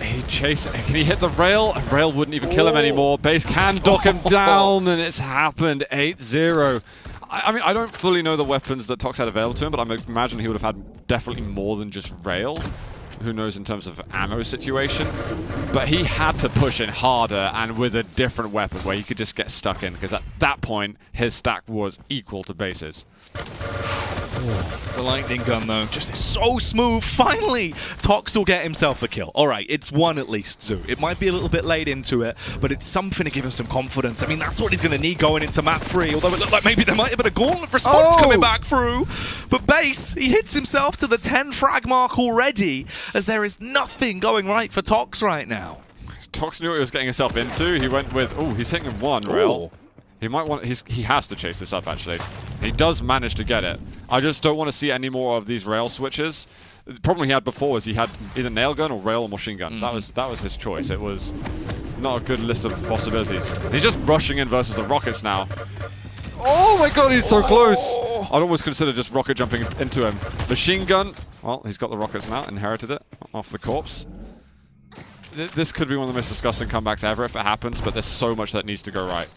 [SPEAKER 2] He chased. Can he hit the rail? Rail wouldn't even kill him anymore. Base can dock him down, and it's happened. 8-0. I mean, I don't fully know the weapons that Tox had available to him, but I imagine he would have had definitely more than just rail. Who knows in terms of ammo situation. But he had to push in harder and with a different weapon where he could just get stuck in, because at that point, his stack was equal to Base's.
[SPEAKER 1] The lightning gun, though, just is so smooth. Finally, Tox will get himself a kill. All right, it's one at least, Zoo. It might be a little bit late into it, but it's something to give him some confidence. I mean, that's what he's going to need going into map 3, although it looked like maybe there might have been a gauntlet response coming back through. But Base, he hits himself to the 10 frag mark already, as there is nothing going right for Tox right now.
[SPEAKER 2] Tox knew what he was getting himself into. He went with, he's hitting one rail. He might want. He has to chase this up. Actually, he does manage to get it. I just don't want to see any more of these rail switches. The problem he had before was he had either nail gun or rail or machine gun. That was his choice. It was not a good list of possibilities. He's just rushing in versus the rockets now. Oh my god, he's so close! I'd almost consider just rocket jumping into him. Machine gun. Well, he's got the rockets now. Inherited it off the corpse. This could be one of the most disgusting comebacks ever if it happens. But there's so much that needs to go right.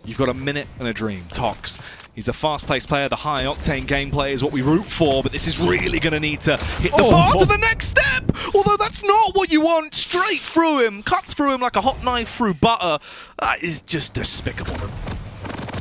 [SPEAKER 1] You've got a minute and a dream. Tox. He's a fast-paced player. The high-octane gameplay is what we root for, but this is really going to need to hit the bar to the next step! Although that's not what you want. Straight through him. Cuts through him like a hot knife through butter. That is just despicable.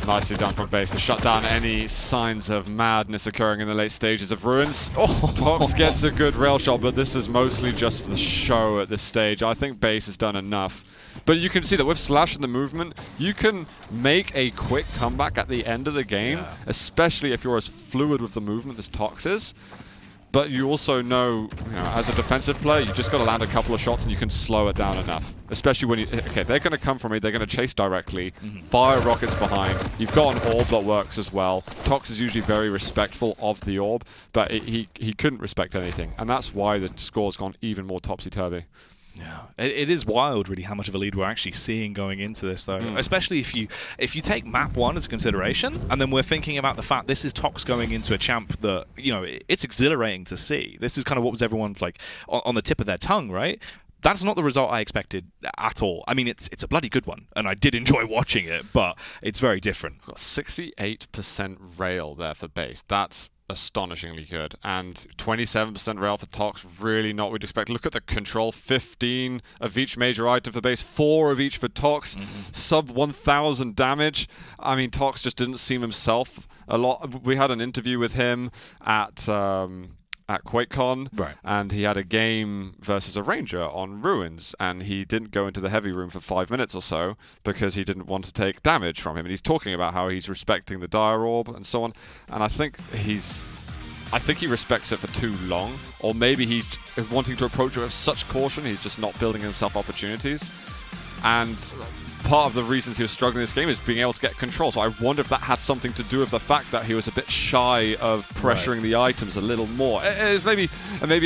[SPEAKER 2] Nicely done from Base to shut down any signs of madness occurring in the late stages of Ruins. Tox gets a good rail shot, but this is mostly just for the show at this stage. I think Base has done enough. But you can see that with Slash and the movement, you can make a quick comeback at the end of the game, especially if you're as fluid with the movement as Tox is. But you also know, as a defensive player, you just got to land a couple of shots and you can slow it down enough. Especially when they're going to come from me, they're going to chase directly, fire rockets behind. You've got an orb that works as well. Tox is usually very respectful of the orb, but he couldn't respect anything. And that's why the score's gone even more topsy-turvy.
[SPEAKER 1] Yeah, it is wild, really, how much of a lead we're actually seeing going into this, though. Especially if you take map 1 as a consideration, and then we're thinking about the fact this is Tox going into a champ that, it's exhilarating to see. This is kind of what was everyone's, like, on the tip of their tongue, right? That's not the result I expected at all. I mean, it's a bloody good one, and I did enjoy watching it, but it's very different.
[SPEAKER 2] Got 68% rail there for Base. That's astonishingly good, and 27% rail for Tox, really not what we'd expect. Look at the control, 15 of each major item for Base, 4 of each for Tox, sub 1,000 damage. I mean, Tox just didn't seem himself a lot. We had an interview with him at QuakeCon, and he had a game versus a Ranger on Ruins, and he didn't go into the heavy room for 5 minutes or so because he didn't want to take damage from him. And he's talking about how he's respecting the Dire Orb and so on. And I think he respects it for too long, or maybe he's wanting to approach it with such caution. He's just not building himself opportunities. And part of the reasons he was struggling in this game is being able to get control. So I wonder if that had something to do with the fact that he was a bit shy of pressuring the items a little more. It's maybe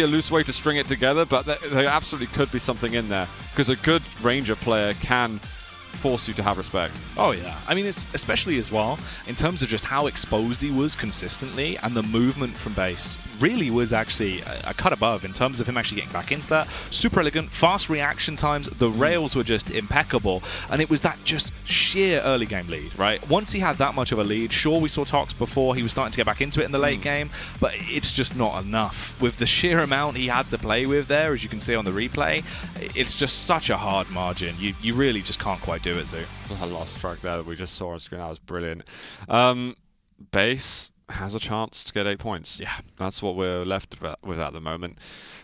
[SPEAKER 2] a loose way to string it together, but there absolutely could be something in there, because a good Ranger player can force you to have respect.
[SPEAKER 1] Oh yeah, I mean, it's especially as well in terms of just how exposed he was consistently, and the movement from Base really was actually a cut above in terms of him actually getting back into that. Super elegant, fast reaction times, the rails were just impeccable, and it was that just sheer early game lead, right? Once he had that much of a lead, sure, we saw Tox before, he was starting to get back into it in the late game, but it's just not enough. With the sheer amount he had to play with there, as you can see on the replay, it's just such a hard margin. You really just can't quite do it, Zoo.
[SPEAKER 2] I lost track there that we just saw on screen. That was brilliant. Base has a chance to get 8 points.
[SPEAKER 1] Yeah.
[SPEAKER 2] That's what we're left with at the moment.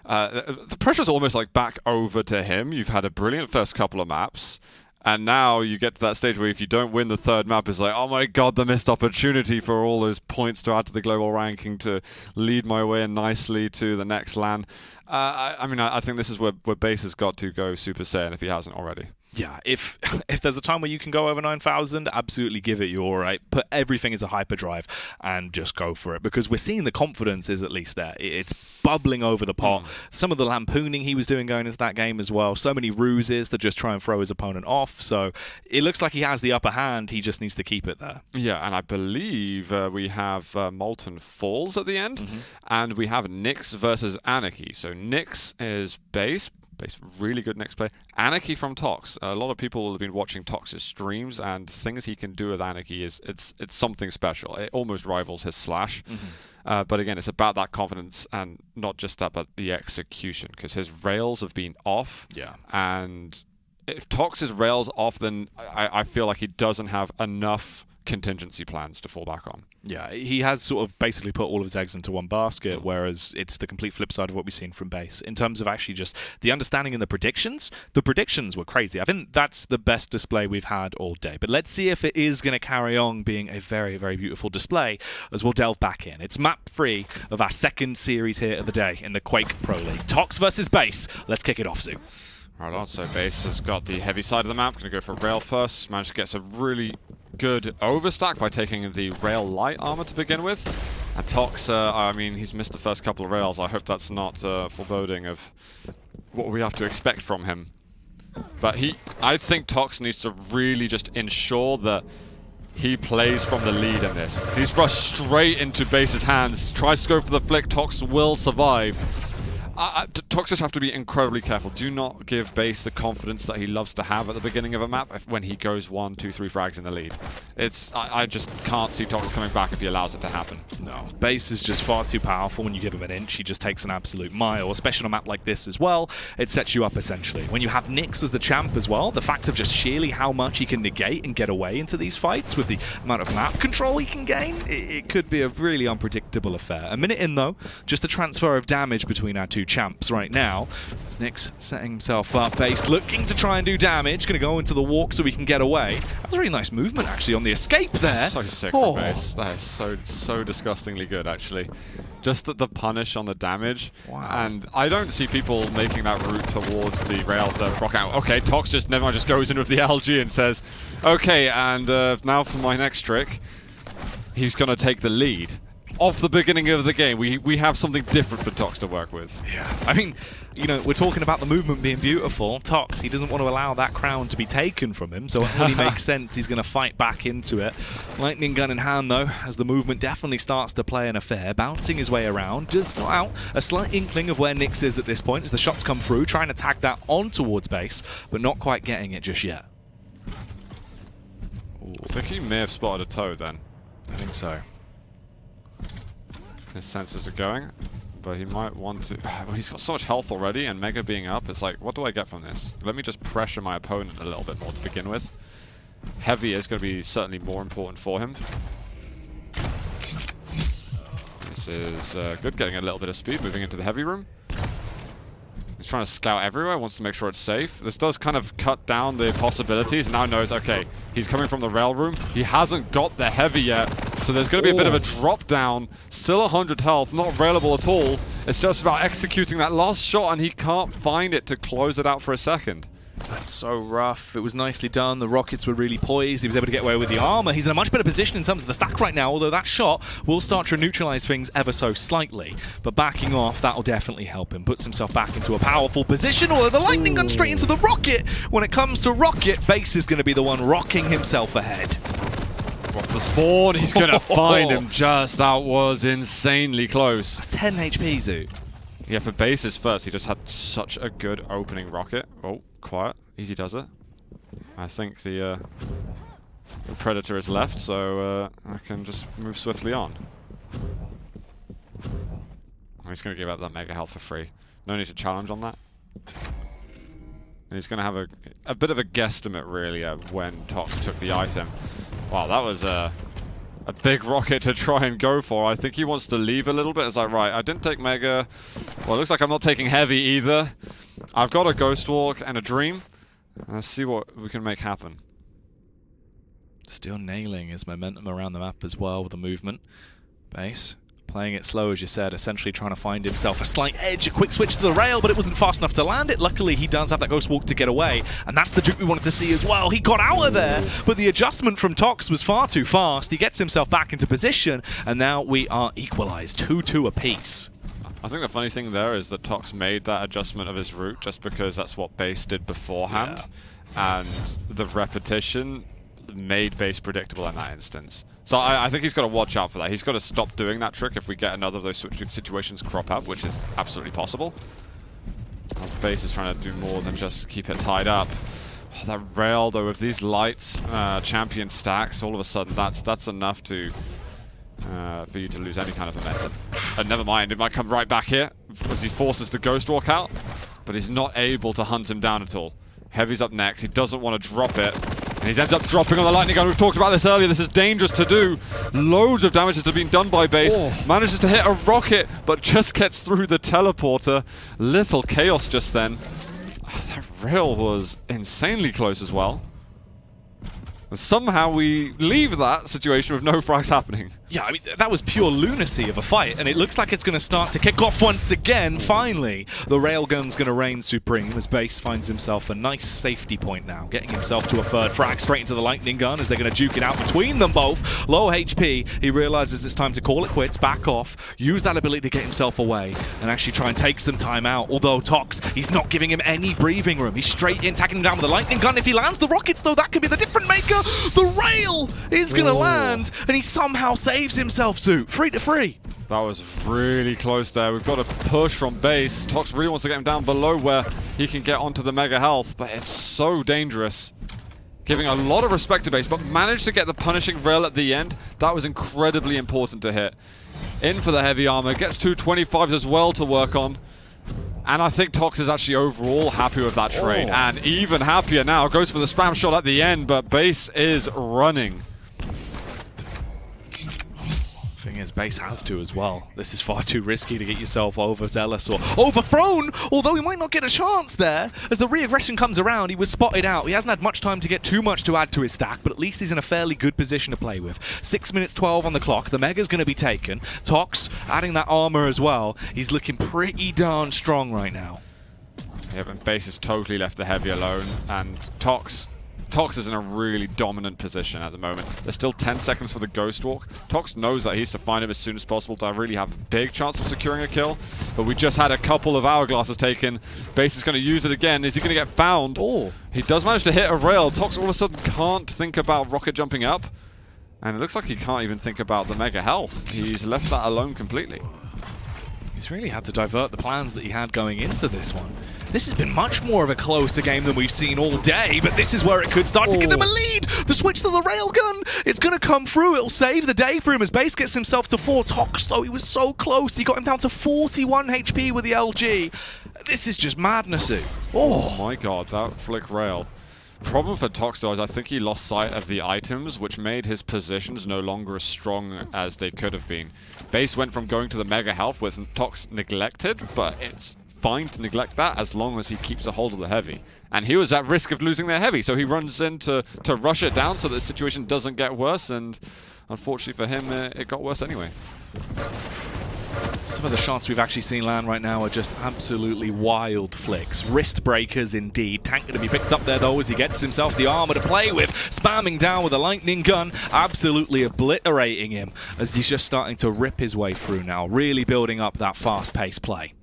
[SPEAKER 2] The pressure's almost like back over to him. You've had a brilliant first couple of maps, and now you get to that stage where if you don't win the third map, it's like, oh my god, the missed opportunity for all those points to add to the global ranking to lead my way nicely to the next LAN. I think this is where Base has got to go Super Saiyan if he hasn't already.
[SPEAKER 1] Yeah, if there's a time where you can go over 9,000, absolutely give it your all right. Put everything into hyperdrive and just go for it, because we're seeing the confidence is at least there. It's bubbling over the pot. Some of the lampooning he was doing going into that game as well. So many ruses to just try and throw his opponent off. So it looks like he has the upper hand. He just needs to keep it there.
[SPEAKER 2] Yeah, and I believe we have Molten Falls at the end, and we have Nyx versus Anarchy. So Nyx is base, really good Nyx play. Anarchy from Tox. A lot of people have been watching Tox's streams, and things he can do with Anarchy it's something special. It almost rivals his Slash. But again, it's about that confidence, and not just that, but the execution, because his rails have been off.
[SPEAKER 1] Yeah.
[SPEAKER 2] And if Tox's rails off, then I feel like he doesn't have enough contingency plans to fall back on.
[SPEAKER 1] Yeah, he has sort of basically put all of his eggs into one basket, whereas it's the complete flip side of what we've seen from base. In terms of actually just the understanding and the predictions were crazy. I think that's the best display we've had all day. But let's see if it is going to carry on being a very, very beautiful display as we'll delve back in. It's map 3 of our second series here of the day in the Quake Pro League. Tox versus base. Let's kick it off, Zoo.
[SPEAKER 2] Right on, so base has got the heavy side of the map. Going to go for rail first. Managed to get some really good overstack by taking the rail light armor to begin with. And Tox, I mean, he's missed the first couple of rails. I hope that's not foreboding of what we have to expect from him. But I think Tox needs to really just ensure that he plays from the lead in this. He's rushed straight into base's hands, tries to go for the flick. Tox will survive. Tox just have to be incredibly careful. Do not give base the confidence that he loves to have at the beginning of a map when he goes 1, 2, 3 frags in the lead. I just can't see Tox coming back if he allows it to happen.
[SPEAKER 1] No, base is just far too powerful. When you give him an inch, he just takes an absolute mile, especially on a map like this as well. It sets you up essentially. When you have Nyx as the champ as well, the fact of just sheerly how much he can negate and get away into these fights with the amount of map control he can gain, it could be a really unpredictable affair. A minute in though, just a transfer of damage between our two champs right now. It's Nyx setting himself up, base looking to try and do damage, going to go into the walk so he can get away. That was a really nice movement actually on the escape there.
[SPEAKER 2] That's so sick from base. That is so disgustingly good actually. Just the punish on the damage.
[SPEAKER 1] Wow.
[SPEAKER 2] And I don't see people making that route towards the rail, the rock out. Okay, Tox just goes in with the LG and says, okay, and now for my next trick, he's going to take the lead. Off the beginning of the game, we have something different for Tox to work with.
[SPEAKER 1] Yeah, I mean, you know, we're talking about the movement being beautiful. Tox, he doesn't want to allow that crown to be taken from him, so it only makes sense he's going to fight back into it. Lightning gun in hand, though, as the movement definitely starts to play an affair, bouncing his way around, just not out. A slight inkling of where Nyx is at this point as the shots come through, trying to tag that on towards base, but not quite getting it just yet.
[SPEAKER 2] Ooh, I think he may have spotted a toe then.
[SPEAKER 1] I think so.
[SPEAKER 2] His sensors are going, but he might want to... Well, he's got so much health already, and Mega being up, it's like, what do I get from this? Let me just pressure my opponent a little bit more to begin with. Heavy is going to be certainly more important for him. This is good, getting a little bit of speed, moving into the heavy room. He's trying to scout everywhere, wants to make sure it's safe. This does kind of cut down the possibilities, and now knows, okay, he's coming from the rail room. He hasn't got the heavy yet, so there's going to be a bit of a drop down. Still 100 health, not railable at all. It's just about executing that last shot, and he can't find it to close it out for a second.
[SPEAKER 1] That's so rough. It was nicely done. The rockets were really poised. He was able to get away with the armor. He's in a much better position in terms of the stack right now, although that shot will start to neutralize things ever so slightly. But backing off, that'll definitely help him. Puts himself back into a powerful position, although the lightning gun straight into the rocket. When it comes to rocket, base is going to be the one rocking himself ahead.
[SPEAKER 2] What's the spawn? He's going to find him just. That was insanely close.
[SPEAKER 1] That's 10 HP, Zoo.
[SPEAKER 2] Yeah, for bases first, he just had such a good opening rocket. Oh, quiet. Easy does it. I think the Predator is left, so I can just move swiftly on. He's going to give out that Mega Health for free. No need to challenge on that. And he's going to have a bit of a guesstimate, really, at when Tox took the item. Wow, that was a big rocket to try and go for. I think he wants to leave a little bit. It's like, right, I didn't take Mega. Well, it looks like I'm not taking Heavy either. I've got a Ghost Walk and a Dream. Let's see what we can make happen.
[SPEAKER 1] Still nailing his momentum around the map as well with the movement. Base Playing it slow, as you said, essentially trying to find himself a slight edge, a quick switch to the rail, but it wasn't fast enough to land it. Luckily, he does have that Ghost Walk to get away, and that's the juke we wanted to see as well. He got out of there, but the adjustment from Tox was far too fast. He gets himself back into position, and now we are equalized, 2-2 apiece.
[SPEAKER 2] I think the funny thing there is that Tox made that adjustment of his route just because that's what Base did beforehand, and the repetition made Base predictable in that instance. So I think he's got to watch out for that. He's got to stop doing that trick if we get another of those situations crop up, which is absolutely possible. Base is trying to do more than just keep it tied up. Oh, that rail, though, with these light champion stacks, all of a sudden that's enough to for you to lose any kind of momentum. And never mind, it might come right back here as he forces the Ghost Walk out, but he's not able to hunt him down at all. Heavy's up next. He doesn't want to drop it. And he ends up dropping on the lightning gun. We've talked about this earlier. This is dangerous to do. Loads of damage has been done by Base. Manages to hit a rocket, but just gets through the teleporter. Little chaos just then. That rail was insanely close as well. And somehow we leave that situation with no frags happening.
[SPEAKER 1] Yeah, I mean, that was pure lunacy of a fight, and it looks like it's going to start to kick off once again, finally. The railgun's going to reign supreme as Base finds himself a nice safety point now, getting himself to a third frag straight into the lightning gun as they're going to juke it out between them both. Low HP, he realizes it's time to call it quits, back off, use that ability to get himself away, and actually try and take some time out. Although Tox, he's not giving him any breathing room. He's straight in, tagging him down with the lightning gun. If he lands the rockets, though, that could be the different maker. The rail is going to land, and he somehow saves himself, Zoot. 3-3.
[SPEAKER 2] That was really close there. We've got a push from Base. Tox really wants to get him down below where he can get onto the Mega Health, but it's so dangerous. Giving a lot of respect to Base, but managed to get the punishing rail at the end. That was incredibly important to hit. In for the heavy armor. Gets 225s as well to work on. And I think Tox is actually overall happy with that trade. And even happier now. Goes for the spam shot at the end, but Base is running.
[SPEAKER 1] Thing is, Base has to as well. This is far too risky to get yourself overzealous or overthrown, although he might not get a chance there. As the re-aggression comes around, he was spotted out. He hasn't had much time to get too much to add to his stack, but at least he's in a fairly good position to play with. 6 minutes 12 on the clock. The Mega's going to be taken. Tox adding that armor as well. He's looking pretty darn strong right now.
[SPEAKER 2] Yeah, but Base has totally left the heavy alone, and Tox is in a really dominant position at the moment. There's still 10 seconds for the Ghost Walk. Tox knows that he needs to find him as soon as possible to really have a big chance of securing a kill. But we just had a couple of hourglasses taken. Base is going to use it again. Is he going to get found? He does manage to hit a rail. Tox all of a sudden can't think about rocket jumping up. And it looks like he can't even think about the Mega Health. He's left that alone completely.
[SPEAKER 1] He's really had to divert the plans that he had going into this one. This has been much more of a closer game than we've seen all day, but this is where it could start to give them a lead. The switch to the railgun, it's going to come through. It'll save the day for him as Base gets himself to 4. Tox, though, he was so close. He got him down to 41 HP with the LG. This is just madness.
[SPEAKER 2] Oh my god, that flick rail. Problem for Tox, though, is I think he lost sight of the items, which made his positions no longer as strong as they could have been. Base went from going to the Mega Health with Tox neglected, but it's fine to neglect that as long as he keeps a hold of the heavy. And he was at risk of losing their heavy, so he runs in to rush it down so that the situation doesn't get worse, and unfortunately for him, it got worse anyway.
[SPEAKER 1] Some of the shots we've actually seen land right now are just absolutely wild flicks. Wrist breakers indeed. Tank going to be picked up there though as he gets himself the armor to play with. Spamming down with a lightning gun. Absolutely obliterating him as he's just starting to rip his way through now. Really building up that fast-paced play.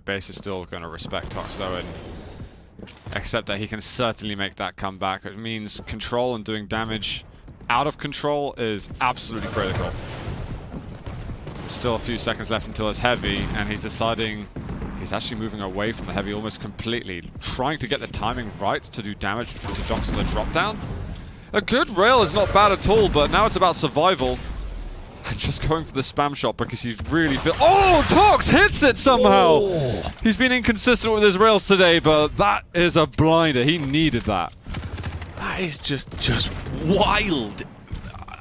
[SPEAKER 2] Base is still going to respect Tox though, and accept that he can certainly make that comeback. It means control and doing damage out of control is absolutely critical. Still a few seconds left until it's heavy, and he's deciding he's actually moving away from the heavy almost completely, trying to get the timing right to do damage to Tox on the drop down. A good rail is not bad at all, but now it's about survival. Just going for the spam shot because he's really Tox hits it somehow! He's been inconsistent with his rails today, but that is a blinder. He needed that.
[SPEAKER 1] That is just wild.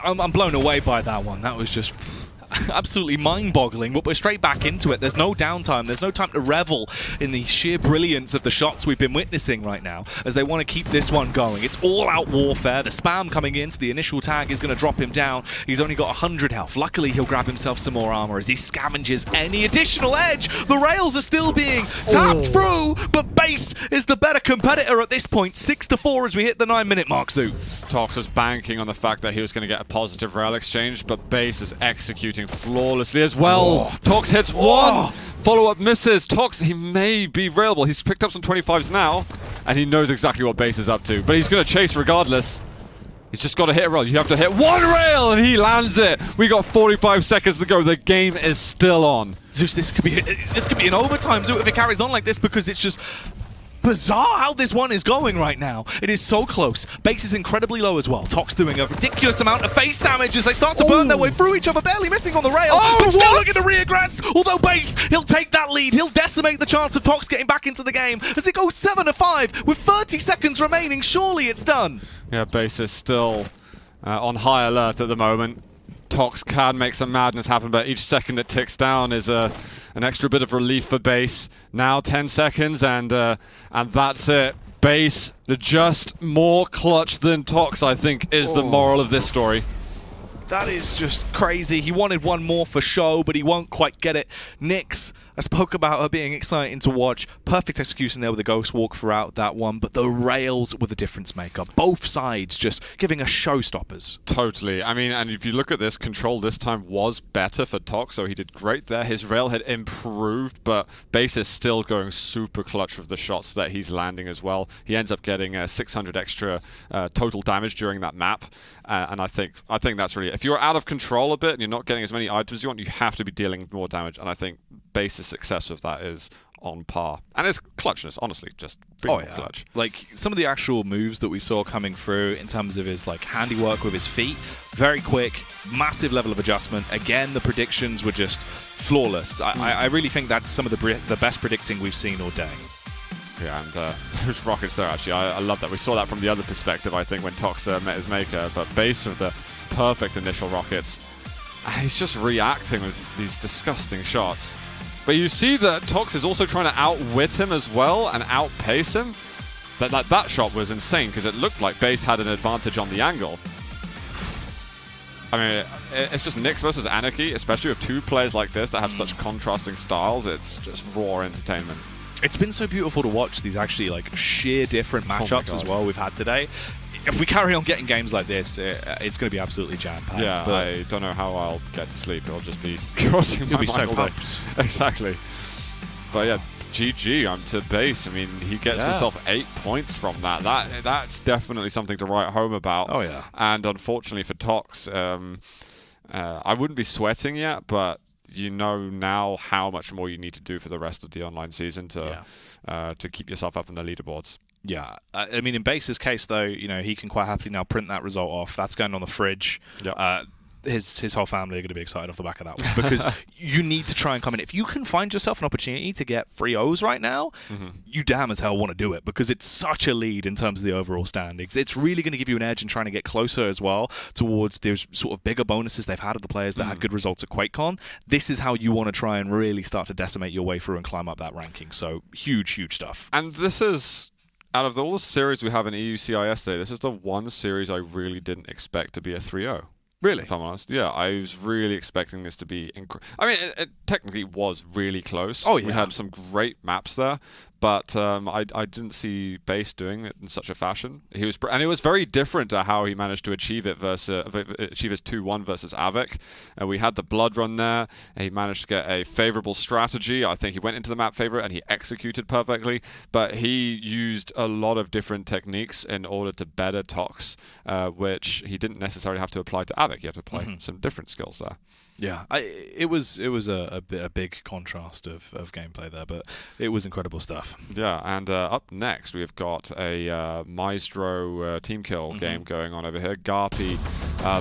[SPEAKER 1] I'm blown away by that one. That was just absolutely mind-boggling, but we're straight back into it. There's no downtime. There's no time to revel in the sheer brilliance of the shots we've been witnessing right now as they want to keep this one going. It's all-out warfare. The spam coming in, so the initial tag is going to drop him down. He's only got 100 health. Luckily, he'll grab himself some more armor as he scavenges any additional edge. The rails are still being tapped through, but Base is the better competitor at this point. 6-4 as we hit the 9-minute mark, Zoo.
[SPEAKER 2] Tox was banking on the fact that he was going to get a positive rail exchange, but Base is executing flawlessly as well. Tox hits one, follow-up misses. Tox, he may be railable. He's picked up some 25s now, and he knows exactly what Base is up to, but he's going to chase regardless. He's just got to hit a rail. You have to hit one rail, and he lands it. We got 45 seconds to go. The game is still on.
[SPEAKER 1] Zeus, this could be an overtime, Zeus, if it carries on like this, because it's just bizarre how this one is going right now. It is so close. Base is incredibly low as well. Tox doing a ridiculous amount of face damage as they start to burn their way through each other, barely missing on the rail, but still looking to reaggress. Although Base, he'll take that lead. He'll decimate the chance of Tox getting back into the game as it goes 7-5 with 30 seconds remaining. Surely it's done.
[SPEAKER 2] Yeah, Base is still on high alert at the moment. Tox can make some madness happen, but each second that ticks down is an extra bit of relief for Base. Now 10 seconds, and that's it. Base, just more clutch than Tox, I think, is the moral of this story.
[SPEAKER 1] That is just crazy. He wanted one more for show, but he won't quite get it. Nyx, I spoke about her being exciting to watch. Perfect execution there with the Ghost Walk throughout that one, but the rails were the difference maker. Both sides just giving us showstoppers.
[SPEAKER 2] Totally. I mean, and if you look at this, control this time was better for Tox, so he did great there. His rail had improved, but Base is still going super clutch with the shots that he's landing as well. He ends up getting 600 extra total damage during that map, and I think that's really, if you're out of control a bit and you're not getting as many items as you want, you have to be dealing more damage, and I think Base's success with that is on par. And his clutchness, honestly, just clutch.
[SPEAKER 1] Like, some of the actual moves that we saw coming through in terms of his handiwork with his feet, very quick, massive level of adjustment. Again, the predictions were just flawless. I really think that's some of the best predicting we've seen all day.
[SPEAKER 2] Yeah, and those rockets there, actually, I love that. We saw that from the other perspective, I think, when Tox met his maker, but Base with the perfect initial rockets. And he's just reacting with these disgusting shots. But you see that Tox is also trying to outwit him as well and outpace him. That shot was insane because it looked like Base had an advantage on the angle. I mean, it's just Nyx versus Anarchy, especially with two players like this that have such contrasting styles. It's just raw entertainment.
[SPEAKER 1] It's been so beautiful to watch these actually sheer different matchups as well we've had today. If we carry on getting games like this, it's going to be absolutely jam-packed.
[SPEAKER 2] Yeah, but I don't know how I'll get to sleep. It'll just be crossing my mind
[SPEAKER 1] so
[SPEAKER 2] all day. Exactly. But yeah, GG to Base. I mean, he gets himself 8 points from that. That's definitely something to write home about.
[SPEAKER 1] Oh, yeah.
[SPEAKER 2] And unfortunately for Tox, I wouldn't be sweating yet, but you know now how much more you need to do for the rest of the online season to keep yourself up in the leaderboards.
[SPEAKER 1] Yeah, I mean, in Base's case, though, he can quite happily now print that result off. That's going on the fridge.
[SPEAKER 2] Yep.
[SPEAKER 1] His whole family are going to be excited off the back of that one because you need to try and come in. If you can find yourself an opportunity to get 3 O's right now, you damn as hell want to do it because it's such a lead in terms of the overall standings. It's really going to give you an edge in trying to get closer as well towards those sort of bigger bonuses they've had of the players that had good results at QuakeCon. This is how you want to try and really start to decimate your way through and climb up that ranking. So huge stuff.
[SPEAKER 2] And this is, out of all the series we have in EUCIS today, this is the one series I really didn't expect to be a 3-0.
[SPEAKER 1] Really?
[SPEAKER 2] If I'm honest. Yeah, I was really expecting this to be... I mean, it technically was really close.
[SPEAKER 1] Oh, yeah.
[SPEAKER 2] We had some great maps there, but I didn't see Base doing it in such a fashion. And it was very different to how he managed to achieve it achieve his 2-1 versus Avik. We had the Blood Run there, and he managed to get a favorable strategy. I think he went into the map favorite, and he executed perfectly, but he used a lot of different techniques in order to better Tox, which he didn't necessarily have to apply to Avik. He had to apply some different skills there.
[SPEAKER 1] Yeah, it was a big contrast of gameplay there, but it was incredible stuff.
[SPEAKER 2] Yeah, and up next we've got a Maestro team kill game going on over here. Garpy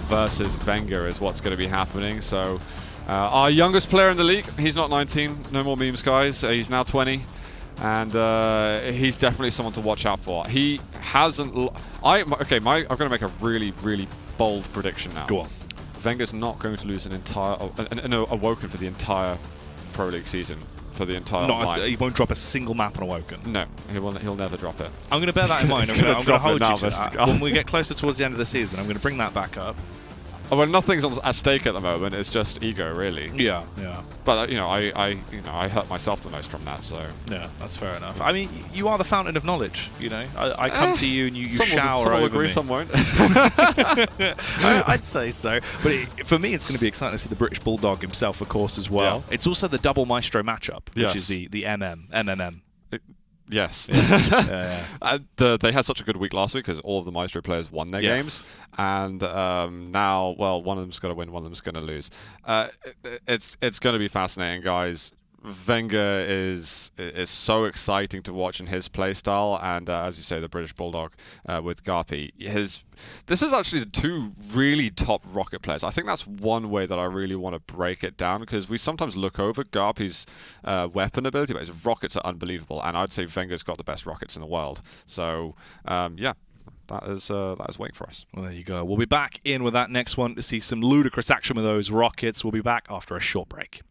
[SPEAKER 2] versus Wenger is what's going to be happening. So our youngest player in the league, he's not 19, no more memes guys, he's now 20. And he's definitely someone to watch out for. He hasn't... I'm going to make a really, really bold prediction now.
[SPEAKER 1] Go on.
[SPEAKER 2] Wenger's not going to lose an entire, no, Awoken for the entire Pro League season. For the entire line.
[SPEAKER 1] He won't drop a single map on Awoken.
[SPEAKER 2] No, he'll never drop it.
[SPEAKER 1] I'm going to bear that in mind. I'm going to hold you to that. When we get closer towards the end of the season, I'm going to bring that back up.
[SPEAKER 2] Well, nothing's at stake at the moment. It's just ego, really.
[SPEAKER 1] Yeah.
[SPEAKER 2] But I hurt myself the most from that. So
[SPEAKER 1] yeah, that's fair enough. I mean, you are the fountain of knowledge. I come to you and you shower
[SPEAKER 2] some will
[SPEAKER 1] over
[SPEAKER 2] agree,
[SPEAKER 1] me.
[SPEAKER 2] some won't.
[SPEAKER 1] I'd say so. But for me, it's going to be exciting to see the British Bulldog himself, of course, as well. Yeah. It's also the double Maestro matchup, which is the MMM.
[SPEAKER 2] Yes.
[SPEAKER 1] Yeah.
[SPEAKER 2] They had such a good week last week because all of the Maestro players won their games, and now, well, one of them's going to win, one of them's going to lose. It's going to be fascinating, guys. Wenger is so exciting to watch in his playstyle, and as you say, the British Bulldog with Garpy. This is actually the two really top rocket players. I think that's one way that I really want to break it down, because we sometimes look over Garpy's weapon ability, but his rockets are unbelievable, and I'd say Wenger's got the best rockets in the world. So yeah. That is waiting for us.
[SPEAKER 1] Well, there you go. We'll be back in with that next one to see some ludicrous action with those rockets. We'll be back after a short break.